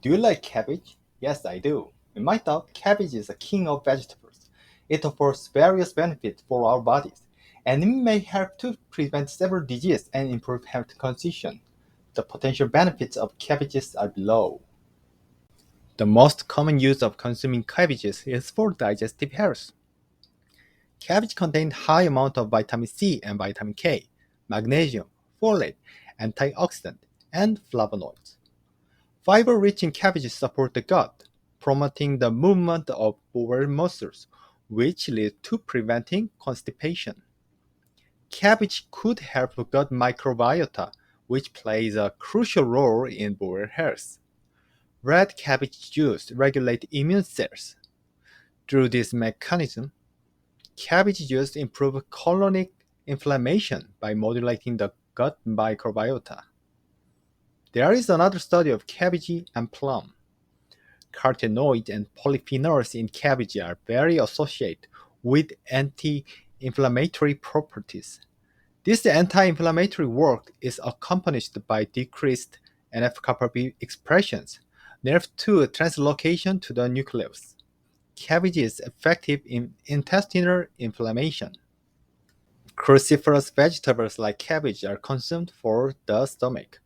Do you like cabbage? Yes, I do. In my thought, cabbage is the king of vegetables. It offers various benefits for our bodies, and it may help to prevent several diseases and improve health condition. The potential benefits of cabbages are below. The most common use of consuming cabbages is for digestive health. Cabbage contains high amount of vitamin C and vitamin K, magnesium, folate, antioxidant, and flavonoids. Fiber-rich in cabbages support the gut, promoting the movement of bowel muscles, which leads to preventing constipation. Cabbage could help gut microbiota, which plays a crucial role in bowel health. Red cabbage juice regulates immune cells. Through this mechanism, cabbage juice improves colonic inflammation by modulating the gut microbiota. There is another study of cabbage and plum. Carotenoids and polyphenols in cabbage are very associated with anti-inflammatory properties. This anti-inflammatory work is accompanied by decreased NF-kappa B expressions, NERV2 translocation to the nucleus. Cabbage is effective in intestinal inflammation. Cruciferous vegetables like cabbage are consumed for the stomach.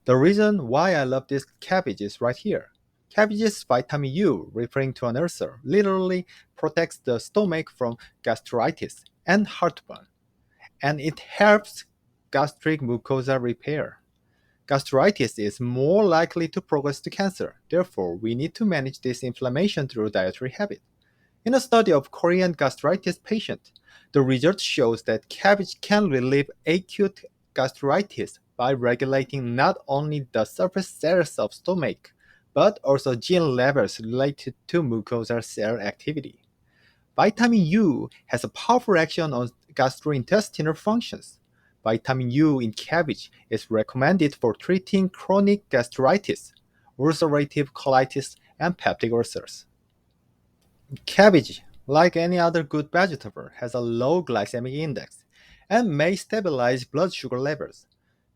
The reason why I love this cabbage is right here. Cabbage's vitamin U, referring to an ulcer, literally protects the stomach from gastritis and heartburn, and it helps gastric mucosa repair. Gastritis is more likely to progress to cancer. Therefore, we need to manage this inflammation through dietary habit. In a study of Korean gastritis patients, the result shows that cabbage can relieve acute gastritis by regulating not only the surface cells of stomach, but also gene levels related to mucosal cell activity. Vitamin U has a powerful action on gastrointestinal functions. Vitamin U in cabbage is recommended for treating chronic gastritis, ulcerative colitis, and peptic ulcers. Cabbage, like any other good vegetable, has a low glycemic index and may stabilize blood sugar levels.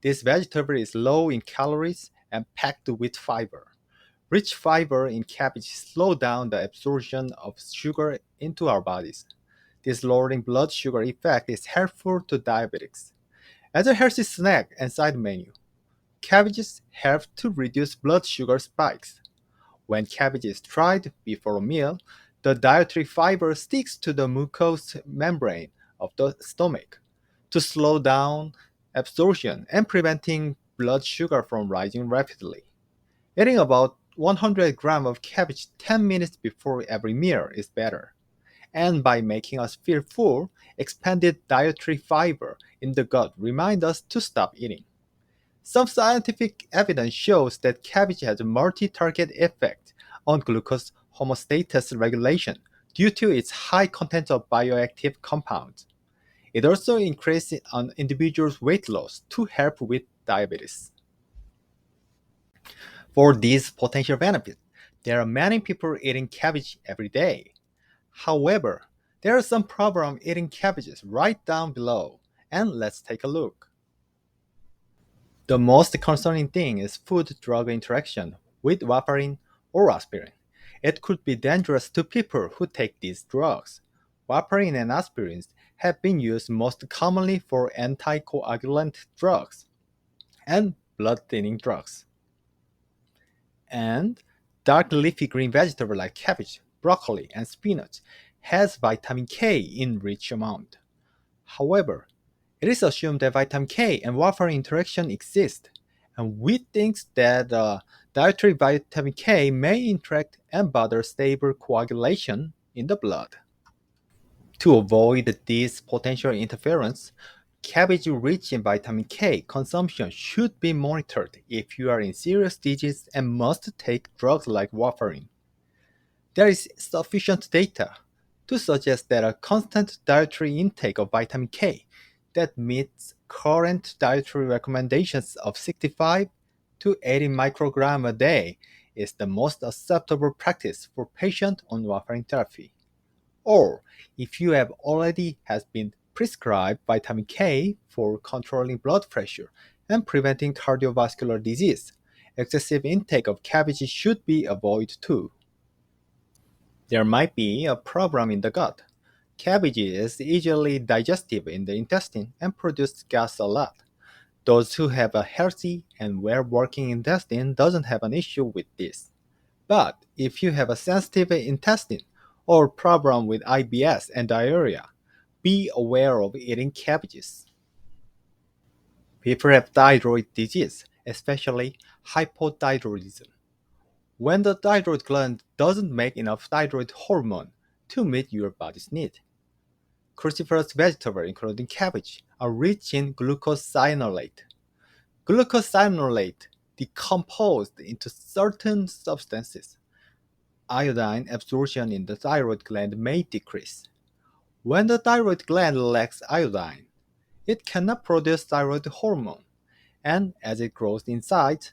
This vegetable is low in calories and packed with fiber. Rich fiber in cabbage slow down the absorption of sugar into our bodies. This lowering blood sugar effect is helpful to diabetics. As a healthy snack and side menu, cabbages help to reduce blood sugar spikes. When cabbage is tried before a meal, the dietary fiber sticks to the mucous membrane of the stomach to slow down absorption and preventing blood sugar from rising rapidly. Eating about 100 grams of cabbage 10 minutes before every meal is better. And by making us feel full, expanded dietary fiber in the gut remind us to stop eating. Some scientific evidence shows that cabbage has a multi-target effect on glucose homeostasis regulation due to its high content of bioactive compounds. It also increases an individual's weight loss to help with diabetes. For these potential benefits, there are many people eating cabbage every day. However, there are some problems eating cabbages right down below, and let's take a look. The most concerning thing is food-drug interaction with warfarin or aspirin. It could be dangerous to people who take these drugs. Warfarin and aspirins have been used most commonly for anticoagulant drugs and blood thinning drugs. And dark leafy green vegetables like cabbage, broccoli, and spinach has vitamin K in rich amount. However, it is assumed that vitamin K and warfarin interaction exist, and we think that dietary vitamin K may interact and bother stable coagulation in the blood. To avoid this potential interference, cabbage rich in vitamin K consumption should be monitored if you are in serious disease and must take drugs like warfarin. There is sufficient data to suggest that a constant dietary intake of vitamin K that meets current dietary recommendations of 65 to 80 microgram a day is the most acceptable practice for patients on warfarin therapy. Or if you have already has been prescribed vitamin K for controlling blood pressure and preventing cardiovascular disease, Excessive intake of cabbage should be avoided too. There might be a problem in the gut. Cabbage is easily digestive in the intestine and produces gas a lot. Those who have a healthy and well-working intestine doesn't have an issue with this. But if you have a sensitive intestine or problem with IBS and diarrhea, be aware of eating cabbages. People have thyroid disease, especially hypothyroidism, when the thyroid gland doesn't make enough thyroid hormone to meet your body's need. Cruciferous vegetables, including cabbage, are rich in glucosinolate. Glucosinolate decomposed into certain substances. Iodine absorption in the thyroid gland may decrease. When the thyroid gland lacks iodine, it cannot produce thyroid hormone, and as it grows inside,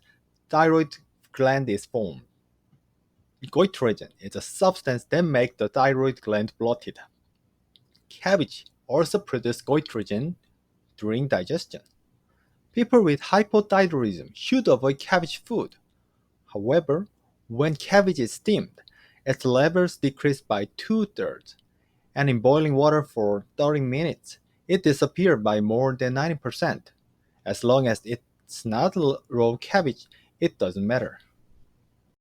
thyroid gland is formed. Goitrogen is a substance that makes the thyroid gland bloated. Cabbage also produces goitrogen during digestion. People with hypothyroidism should avoid cabbage food. However, when cabbage is steamed, its levels decrease by two-thirds, and in boiling water for 30 minutes, it disappears by more than 90%. As long as it's not raw cabbage, it doesn't matter.